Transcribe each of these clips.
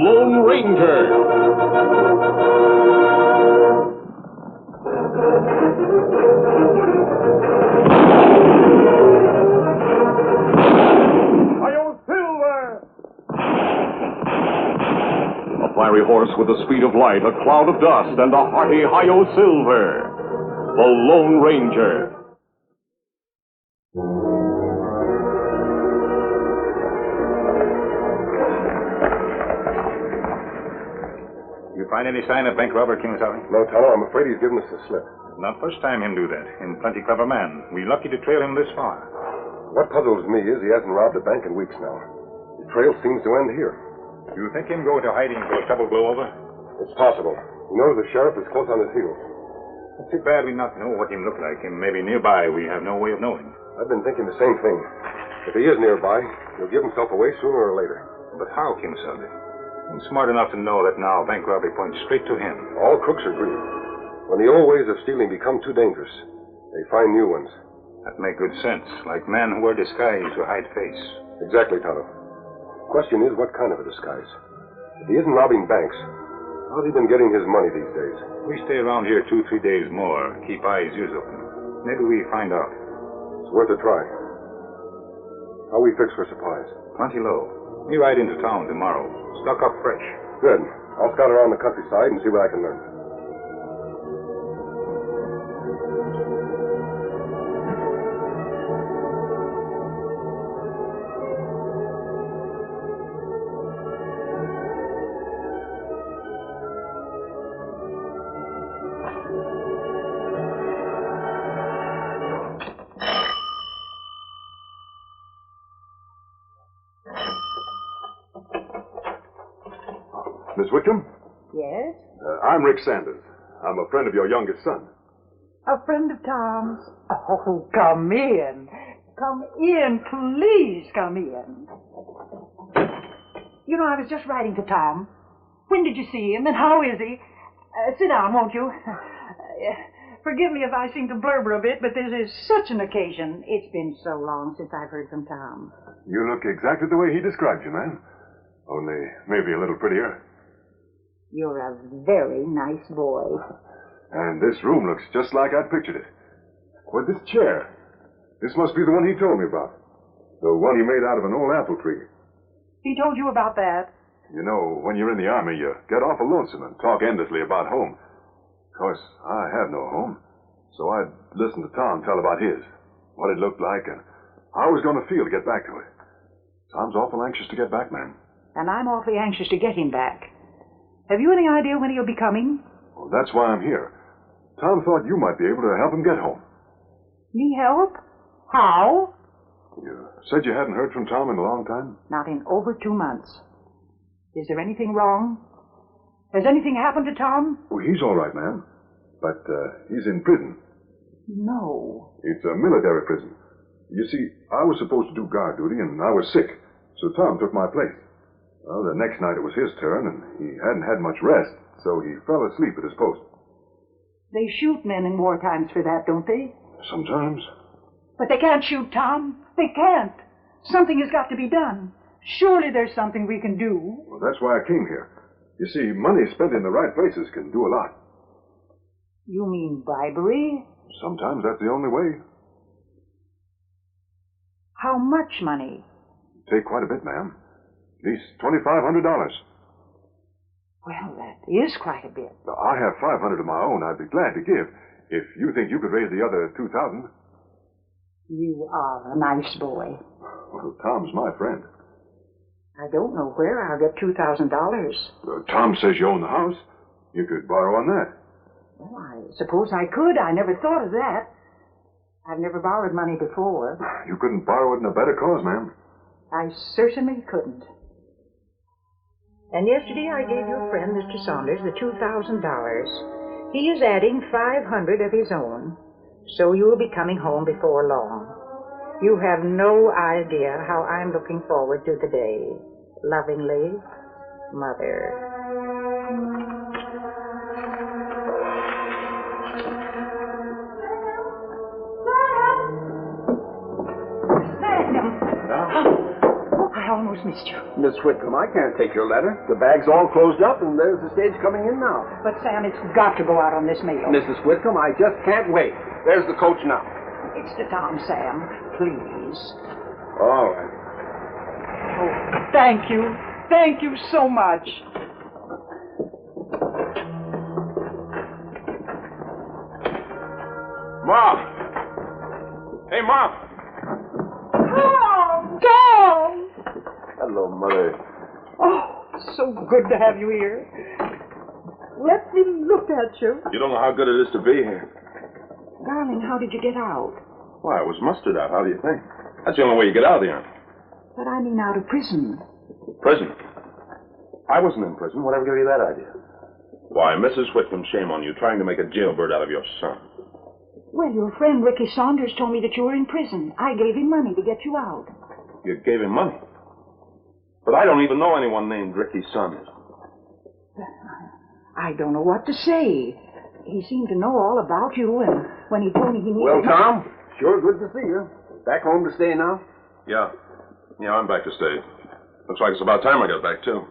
Lone Ranger. A fiery horse with the speed of light, a cloud of dust, and a hearty Hi-Yo Silver. The Lone Ranger. You find any sign of bank robber, Kimasabi? No, Tonto. I'm afraid he's given us the slip. Not first time him do that. Him plenty clever man. We lucky to trail him this far. What puzzles me is he hasn't robbed a bank in weeks now. The trail seems to end here. You think him go into hiding till trouble blow over? It's possible. He knows the sheriff is close on his heels. It's too bad we not know what him look like. Him maybe nearby. We have no way of knowing. I've been thinking the same thing. If he is nearby, he'll give himself away sooner or later. But how, Kimasabi? I'm smart enough to know that now bank robbery points straight to him. All crooks are green. When the old ways of stealing become too dangerous, they find new ones. That make good sense. Like men who wear disguise to hide face. Exactly, Tonto. Question is, what kind of a disguise? If he isn't robbing banks, how's he been getting his money these days? We stay around here 2-3 days more. Keep eyes, ears open. Maybe we find out. It's worth a try. How we fix for supplies? Plenty low. We ride into town tomorrow. Stock up fresh. Good. I'll scout around the countryside and see what I can learn. Miss Wickham? Yes? I'm Rick Sanders. I'm a friend of your youngest son. A friend of Tom's? Oh, come in. Come in, please come in. You know, I was just writing to Tom. When did you see him, and how is he? Sit down, won't you? Forgive me if I seem to blubber a bit, but this is such an occasion. It's been so long since I've heard from Tom. You look exactly the way he described you, ma'am. Only maybe a little prettier. You're a very nice boy. And this room looks just like I'd pictured it. Well, this chair. This must be the one he told me about. The one he made out of an old apple tree. He told you about that? You know, when you're in the army, you get awful lonesome and talk endlessly about home. Of course, I have no home. So I'd listen to Tom tell about his. What it looked like and how I was going to feel to get back to it. Tom's awful anxious to get back, ma'am. And I'm awfully anxious to get him back. Have you any idea when he'll be coming? Well, that's why I'm here. Tom thought you might be able to help him get home. Me help? How? You said you hadn't heard from Tom in a long time? Not in over 2 months. Is there anything wrong? Has anything happened to Tom? Oh, he's all right, ma'am. But he's in prison. No. It's a military prison. You see, I was supposed to do guard duty, and I was sick, so Tom took my place. Well, the next night it was his turn, and he hadn't had much rest, so he fell asleep at his post. They shoot men in war times for that, don't they? Sometimes. But they can't shoot Tom. They can't. Something has got to be done. Surely there's something we can do. Well, that's why I came here. You see, money spent in the right places can do a lot. You mean bribery? Sometimes that's the only way. How much money? Take quite a bit, ma'am. At least $2,500. Well, that is quite a bit. I have $500 of my own I'd be glad to give, if you think you could raise the other $2,000. You are a nice boy. Well, Tom's my friend. I don't know where I'll get $2,000. Tom says you own the house. You could borrow on that. Well, I suppose I could. I never thought of that. I've never borrowed money before. You couldn't borrow it in a better cause, ma'am. I certainly couldn't. And yesterday I gave your friend, Mr. Saunders, the $2,000. He is adding $500 of his own, so you'll be coming home before long. You have no idea how I'm looking forward to the day. Lovingly, Mother. almost missed you. Miss Whitcomb, I can't take your letter. The bag's all closed up, and there's the stage coming in now. But, Sam, it's got to go out on this mail. Mrs. Whitcomb, I just can't wait. There's the coach now. It's to Tom, Sam. Please. All right. Oh, thank you. Thank you so much. Mom! Hey, Mom! Tom! Hello, Mother. Oh, so good to have you here. Let me look at you. You don't know how good it is to be here. Darling, how did you get out? Why, I was mustered out. How do you think? That's the only way you get out of the army. But I mean out of prison. Prison? I wasn't in prison. Whatever gave you that idea? Why, Mrs. Whitcomb, shame on you, trying to make a jailbird out of your son. Well, your friend Ricky Saunders told me that you were in prison. I gave him money to get you out. You gave him money? But I don't even know anyone named Ricky Saunders. I don't know what to say. He seemed to know all about you, and when he told me he needed... Well, Tom, sure good to see you. Back home to stay now? Yeah, I'm back to stay. Looks like it's about time I got back, too.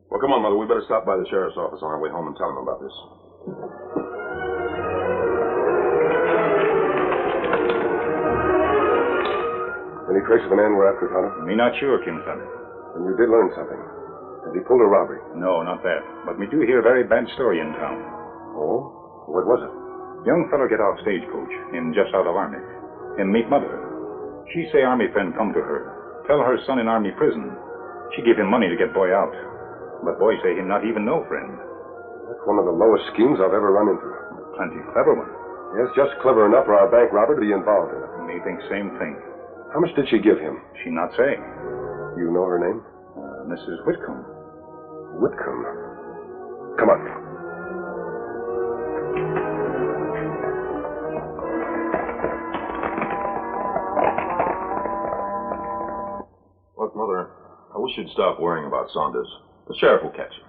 Well, come on, Mother. We better stop by the sheriff's office on our way home and tell him about this. Any trace of the man we're after, Tonto? Me not sure, Kim-san. And you did learn something. Has he pulled a robbery? No, not that. But me do hear a very bad story in town. Oh? What was it? Young fellow get off stagecoach, him just out of army. Him meet mother. She say army friend come to her. Tell her son in army prison. She give him money to get boy out. But boy say him not even know friend. That's one of the lowest schemes I've ever run into. Plenty clever one. Yes, just clever enough for our bank robber to be involved in it. Me think same thing. How much did she give him? She not say. You know her name? Mrs. Whitcomb. Whitcomb. Come on. Look, Mother, I wish you'd stop worrying about Saunders. The sheriff will catch him.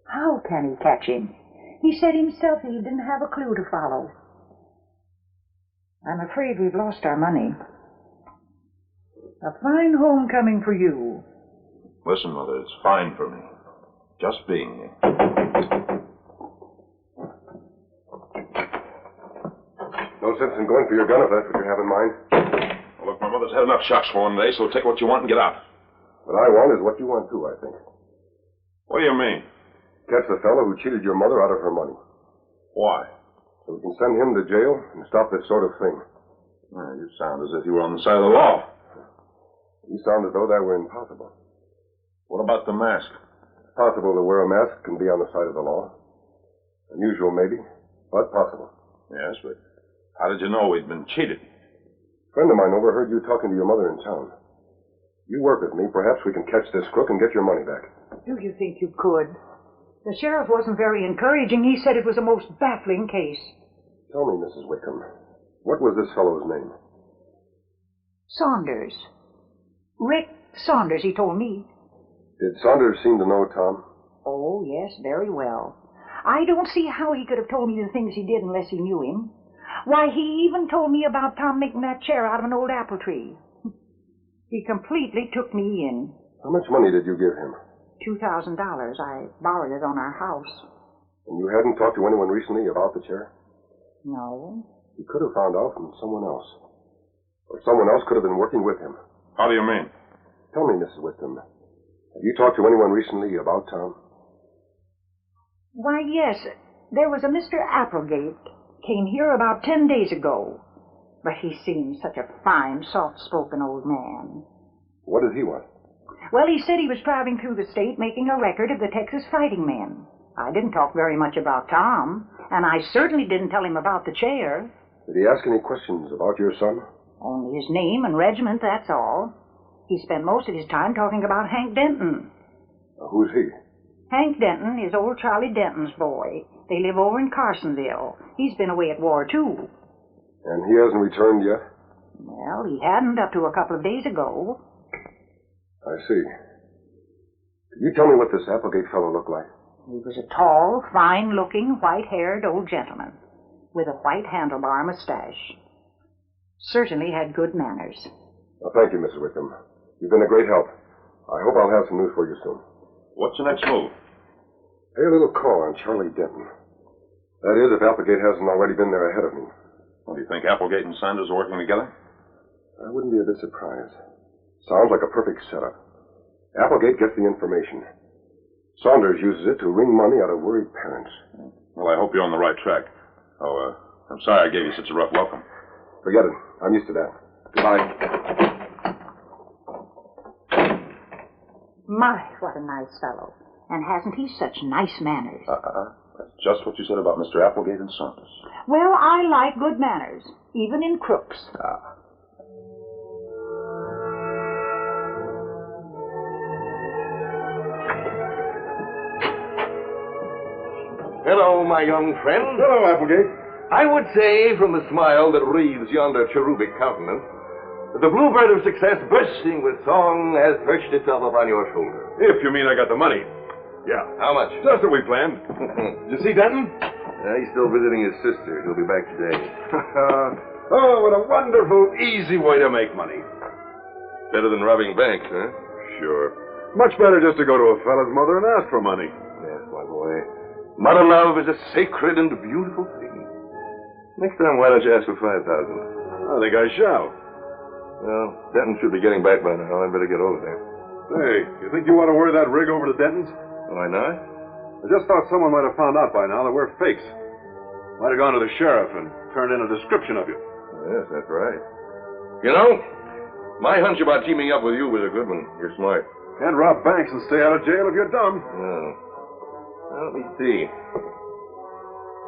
How can he catch him? He said himself he didn't have a clue to follow. I'm afraid we've lost our money. A fine homecoming for you. Listen, Mother, it's fine for me. Just being here. No sense in going for your gun if that's what you have in mind. Well, look, my mother's had enough shocks for one day, so take what you want and get out. What I want is what you want too, I think. What do you mean? Catch the fellow who cheated your mother out of her money. Why? So we can send him to jail and stop this sort of thing. You sound as if you were on the side of the law. You sound as though that were impossible. What about the mask? It's possible to wear a mask and be on the side of the law. Unusual, maybe, but possible. Yes, but how did you know we'd been cheated? A friend of mine overheard you talking to your mother in town. You work with me, perhaps we can catch this crook and get your money back. Do you think you could? The sheriff wasn't very encouraging. He said it was a most baffling case. Tell me, Mrs. Whitcomb, what was this fellow's name? Saunders. Rick Saunders, he told me. Did Saunders seem to know Tom? Oh, yes, very well. I don't see how he could have told me the things he did unless he knew him. Why, he even told me about Tom making that chair out of an old apple tree. He completely took me in. How much money did you give him? $2,000. I borrowed it on our house. And you hadn't talked to anyone recently about the chair? No. He could have found out from someone else. Or someone else could have been working with him. How do you mean? Tell me, Mrs. Whitcomb, have you talked to anyone recently about Tom? Why, yes. There was a Mr. Applegate. Came here about 10 days ago. But he seemed such a fine, soft-spoken old man. What did he want? Well, he said he was driving through the state making a record of the Texas fighting men. I didn't talk very much about Tom, and I certainly didn't tell him about the chair. Did he ask any questions about your son? Only his name and regiment, that's all. He spent most of his time talking about Hank Denton. Who's he? Hank Denton is old Charlie Denton's boy. They live over in Carsonville. He's been away at war, too. And he hasn't returned yet? Well, he hadn't up to a couple of days ago. I see. Could you tell me what this Applegate fellow looked like? He was a tall, fine-looking, white-haired old gentleman with a white handlebar mustache. Certainly had good manners. Well, thank you, Mrs. Whitcomb. You've been a great help. I hope I'll have some news for you soon. What's the next move? Pay a little call on Charlie Denton. That is, if Applegate hasn't already been there ahead of me. Well, do you think Applegate and Saunders are working together? I wouldn't be a bit surprised. Sounds like a perfect setup. Applegate gets the information. Saunders uses it to wring money out of worried parents. Well, I hope you're on the right track. Oh, I'm sorry I gave you such a rough welcome. Forget it. I'm used to that. Goodbye. My, what a nice fellow. And hasn't he such nice manners? That's just what you said about Mr. Applegate and Saunders. Well, I like good manners, even in crooks. Hello, my young friend. Hello, Applegate. I would say, from the smile that wreathes yonder cherubic countenance, that the bluebird of success, bursting with song, has perched itself upon your shoulder. If you mean I got the money. Yeah. How much? Just what we planned. Did you see Denton? He's still visiting his sister. He'll be back today. Oh, what a wonderful, easy way to make money. Better than robbing banks, huh? Sure. Much better just to go to a fellow's mother and ask for money. Yes, my boy. Mother love is a sacred and beautiful thing. Next time, why don't you ask for $5,000? I think I shall. Well, Denton should be getting back by now. I'd better get over there. Hey, you think you want to wear that rig over to Denton's? Why not? I just thought someone might have found out by now that we're fakes. Might have gone to the sheriff and turned in a description of you. Yes, that's right. You know, my hunch about teaming up with you was a good one. You're smart. Can't rob banks and stay out of jail if you're dumb. No. Well, let me see.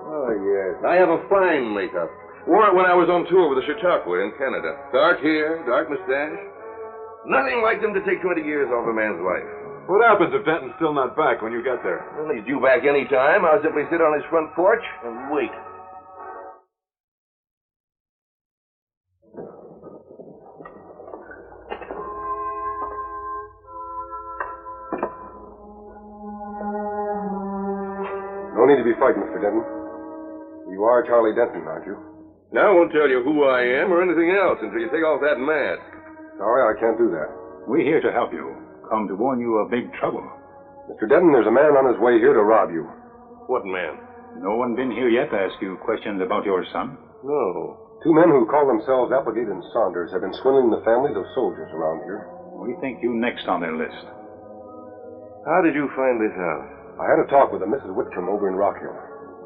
Oh, yes. I have a fine makeup. Wore it when I was on tour with the Chautauqua in Canada. Dark hair, dark mustache. Nothing like them to take 20 years off a man's life. What happens if Denton's still not back when you get there? Well, he's due back any time. I'll simply sit on his front porch and wait. No need to be frightened, Mr. Denton. You are Charlie Denton, aren't you? Now I won't tell you who I am or anything else until you take off that mask. Sorry, I can't do that. We're here to help you. Come to warn you of big trouble. Mr. Denton, there's a man on his way here to rob you. What man? No one been here yet to ask you questions about your son? No. Two men who call themselves Applegate and Saunders have been swindling the families of soldiers around here. We think you next on their list. How did you find this out? I had a talk with a Mrs. Whitcomb over in Rock Hill.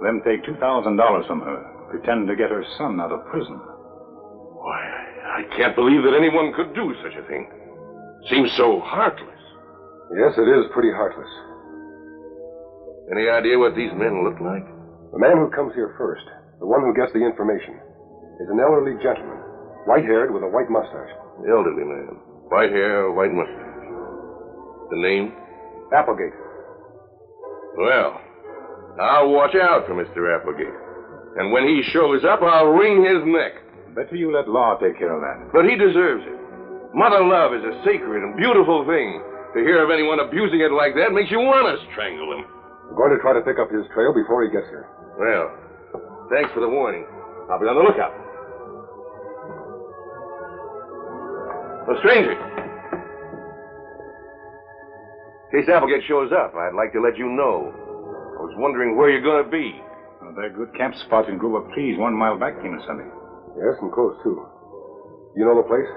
Them take $2,000 from her, pretend to get her son out of prison. Why, I can't believe that anyone could do such a thing. Seems so heartless. Yes, it is pretty heartless. Any idea what these men look like? The man who comes here first, the one who gets the information, is an elderly gentleman, white-haired with a white mustache. Elderly man. White hair, white mustache. The name? Applegate. Well, I'll watch out for Mr. Applegate. And when he shows up, I'll wring his neck. Better you let law take care of that. But he deserves it. Mother love is a sacred and beautiful thing. To hear of anyone abusing it like that makes you want to strangle him. I'm going to try to pick up his trail before he gets here. Well, thanks for the warning. I'll be on the lookout. Well, stranger. In case Applegate shows up, I'd like to let you know. I was wondering where you're going to be. Well, they're good camp spots in Grove of Trees 1 mile back, Kimasabi. Yes, and close, too. You know the place?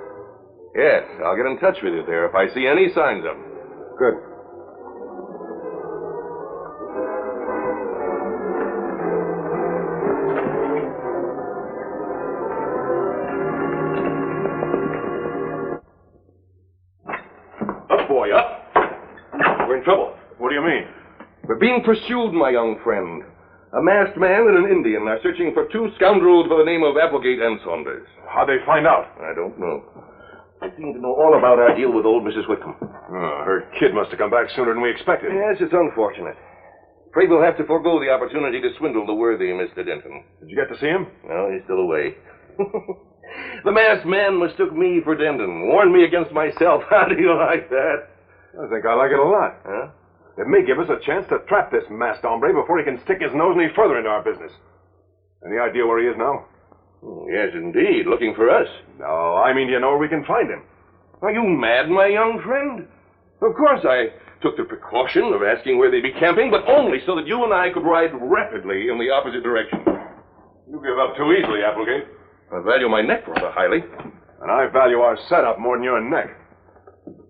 Yes, I'll get in touch with you there if I see any signs of him. Good. Up, boy, up. We're in trouble. What do you mean? We're being pursued, my young friend. A masked man and an Indian are searching for two scoundrels by the name of Applegate and Saunders. How'd they find out? I don't know. They seem to know all about our deal with old Mrs. Whitcomb. Oh, her kid must have come back sooner than we expected. Yes, it's unfortunate. Afraid we'll have to forego the opportunity to swindle the worthy Mr. Denton. Did you get to see him? No, he's still away. The masked man mistook me for Denton, warned me against myself. How do you like that? I think I like it a lot. Huh? It may give us a chance to trap this masked hombre before he can stick his nose any further into our business. Any idea where he is now? Yes, indeed. Looking for us. No, I mean, do you know where we can find him? Are you mad, my young friend? Of course, I took the precaution of asking where they'd be camping, but only so that you and I could ride rapidly in the opposite direction. You give up too easily, Applegate. I value my neck rather highly. And I value our setup more than your neck.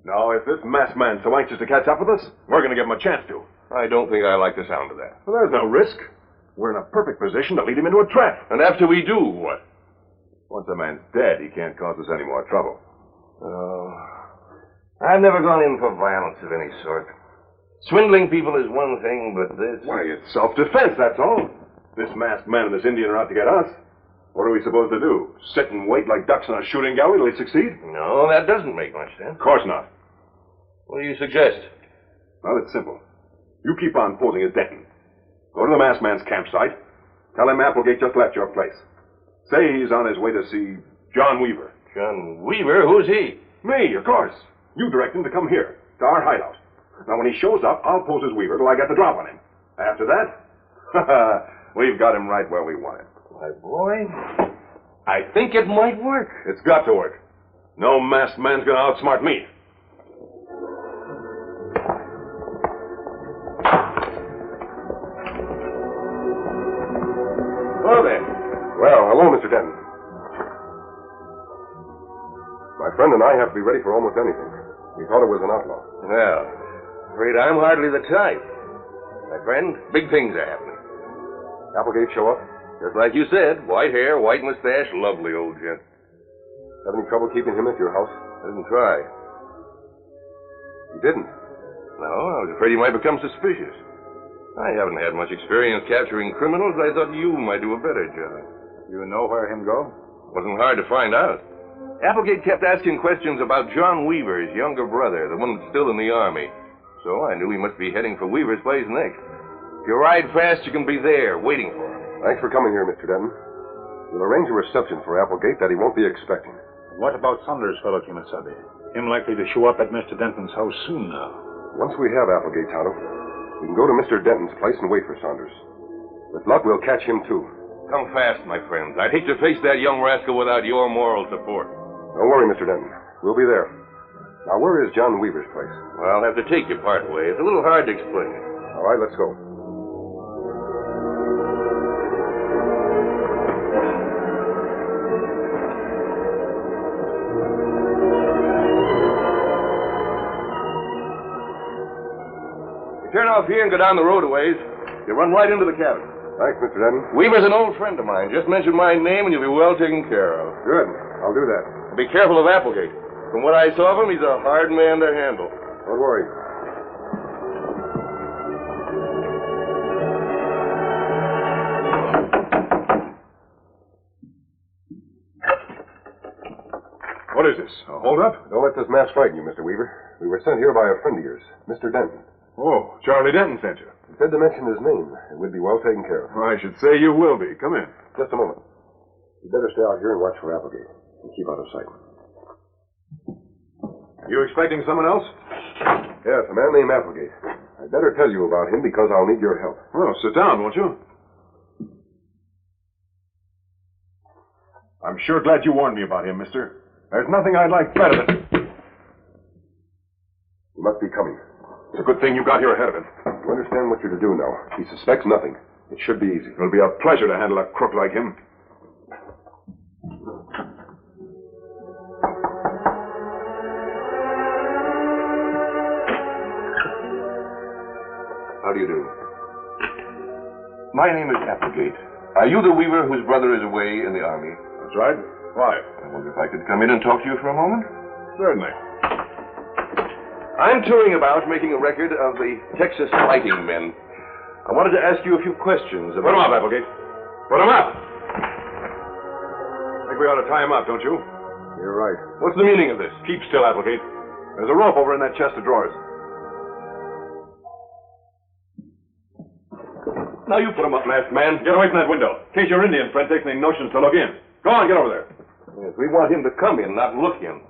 Now, if this masked man's so anxious to catch up with us, we're going to give him a chance to. I don't think I like the sound of that. Well, there's no risk. We're in a perfect position to lead him into a trap. And after we do, what? Once a man's dead, he can't cause us any more trouble. Oh, I've never gone in for violence of any sort. Swindling people is one thing, but this... Why, it's self-defense, that's all. This masked man and this Indian are out to get us. What are we supposed to do? Sit and wait like ducks in a shooting gallery till he succeed? No, that doesn't make much sense. Of course not. What do you suggest? Well, it's simple. You keep on posing as Denton. Go to the masked man's campsite. Tell him Applegate just left your place. Say he's on his way to see John Weaver. John Weaver? Who's he? Me, of course. You direct him to come here, to our hideout. Now, when he shows up, I'll pose as Weaver till I get the drop on him. After that, we've got him right where we want him. My boy, I think it might work. It's got to work. No masked man's going to outsmart me. Hello there. Well, hello, Mr. Denton. My friend and I have to be ready for almost anything. We thought it was an outlaw. Well, afraid I'm hardly the type. My friend, big things are happening. Applegate show up? Just like you said, white hair, white mustache, lovely old gent. Have any trouble keeping him at your house? I didn't try. You didn't? No, I was afraid he might become suspicious. I haven't had much experience capturing criminals. I thought you might do a better job. You know where him go? Wasn't hard to find out. Applegate kept asking questions about John Weaver's younger brother, the one that's still in the Army. So I knew he must be heading for Weaver's place next. If you ride fast, you can be there, waiting for him. Thanks for coming here, Mr. Denton. We'll arrange a reception for Applegate that he won't be expecting. What about Saunders, fellow Kimasabi? Him likely to show up at Mr. Denton's house soon now. Once we have Applegate, Tonto, we can go to Mr. Denton's place and wait for Saunders. With luck, we'll catch him, too. Come fast, my friends. I'd hate to face that young rascal without your moral support. Don't worry, Mr. Denton. We'll be there. Now, where is John Weaver's place? Well, I'll have to take you part way. It's a little hard to explain. All right, let's go. Turn off here and go down the road a ways. You run right into the cabin. Thanks, Mr. Denton. Weaver's an old friend of mine. Just mention my name and you'll be well taken care of. Good. I'll do that. Be careful of Applegate. From what I saw of him, he's a hard man to handle. Don't worry. What is this? A hold-up? Don't let this mask frighten you, Mr. Weaver. We were sent here by a friend of yours, Mr. Denton. Oh, Charlie Denton sent you. He said to mention his name. It would be well taken care of. I should say you will be. Come in. Just a moment. You'd better stay out here and watch for Applegate. And keep out of sight. You expecting someone else? Yes, a man named Applegate. I'd better tell you about him because I'll need your help. Well, sit down, won't you? I'm sure glad you warned me about him, mister. There's nothing I'd like better than... He must be coming. It's a good thing you got here ahead of him. You understand what you're to do now. He suspects nothing. It should be easy. It'll be a pleasure to handle a crook like him. How do you do? My name is Applegate. Are you the Weaver whose brother is away in the Army? That's right. Why? I wonder if I could come in and talk to you for a moment? Certainly. I'm touring about making a record of the Texas fighting men. I wanted to ask you a few questions about... Put him up, Applegate. Put him up! I think we ought to tie him up, don't you? You're right. What's the meaning of this? Keep still, Applegate. There's a rope over in that chest of drawers. Now you put him up, masked man. Get away from that window. In case your Indian friend takes any notions to look in. Go on, get over there. Yes, we want him to come in, not look in.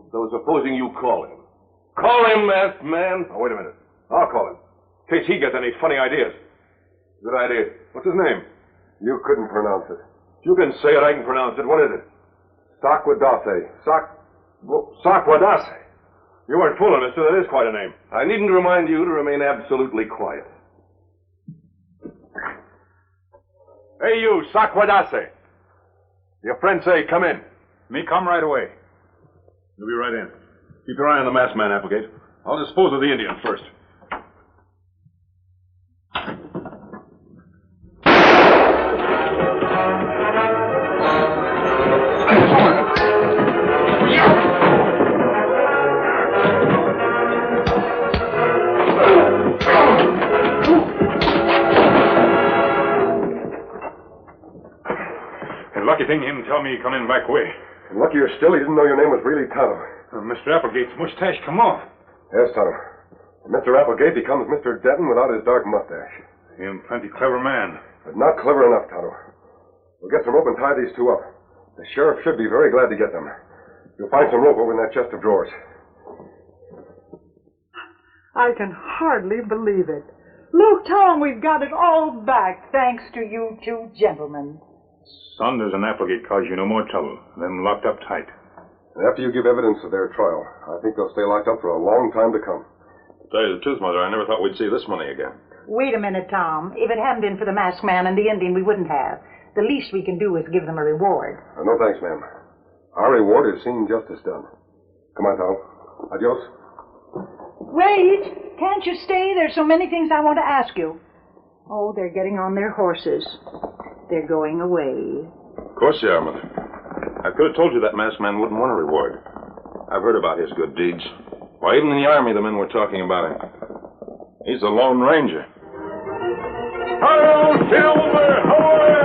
So supposing you call him. Call him, masked man. Oh, wait a minute. I'll call him. In case he gets any funny ideas. Good idea. What's his name? You couldn't pronounce it. You can say it, I can pronounce it. What is it? Sakwadase. Sakwadase. You weren't fooling us, so that is quite a name. I needn't remind you to remain absolutely quiet. Hey, you, Sakwadase. Your friend say, come in. Me come right away. You'll be right in. Keep your eye on the masked man, Applegate. I'll dispose of the Indian first. Lucky thing him tell me he come in back way. And luckier still, he didn't know your name was really Tonto. Mr. Applegate's mustache come off. Yes, Tonto. Mr. Applegate becomes Mr. Denton without his dark mustache. Him plenty clever man. But not clever enough, Tonto. We'll get some rope and tie these two up. The sheriff should be very glad to get them. You'll find some rope over in that chest of drawers. I can hardly believe it. Look, Tom, we've got it all back, thanks to you two gentlemen. Saunders and Applegate cause you no more trouble. Them locked up tight. And after you give evidence of their trial, I think they'll stay locked up for a long time to come. To tell you the truth, Mother, I never thought we'd see this money again. Wait a minute, Tom. If it hadn't been for the masked man and the Indian, we wouldn't have. The least we can do is give them a reward. No thanks, ma'am. Our reward is seeing justice done. Come on, Tonto. Adios. Wait! Can't you stay? There's so many things I want to ask you. Oh, they're getting on their horses. They're going away. Of course they are, Mother. I could have told you that masked man wouldn't want a reward. I've heard about his good deeds. Why, even in the Army, the men were talking about him. He's the Lone Ranger. Hi-yo, Silver! Away!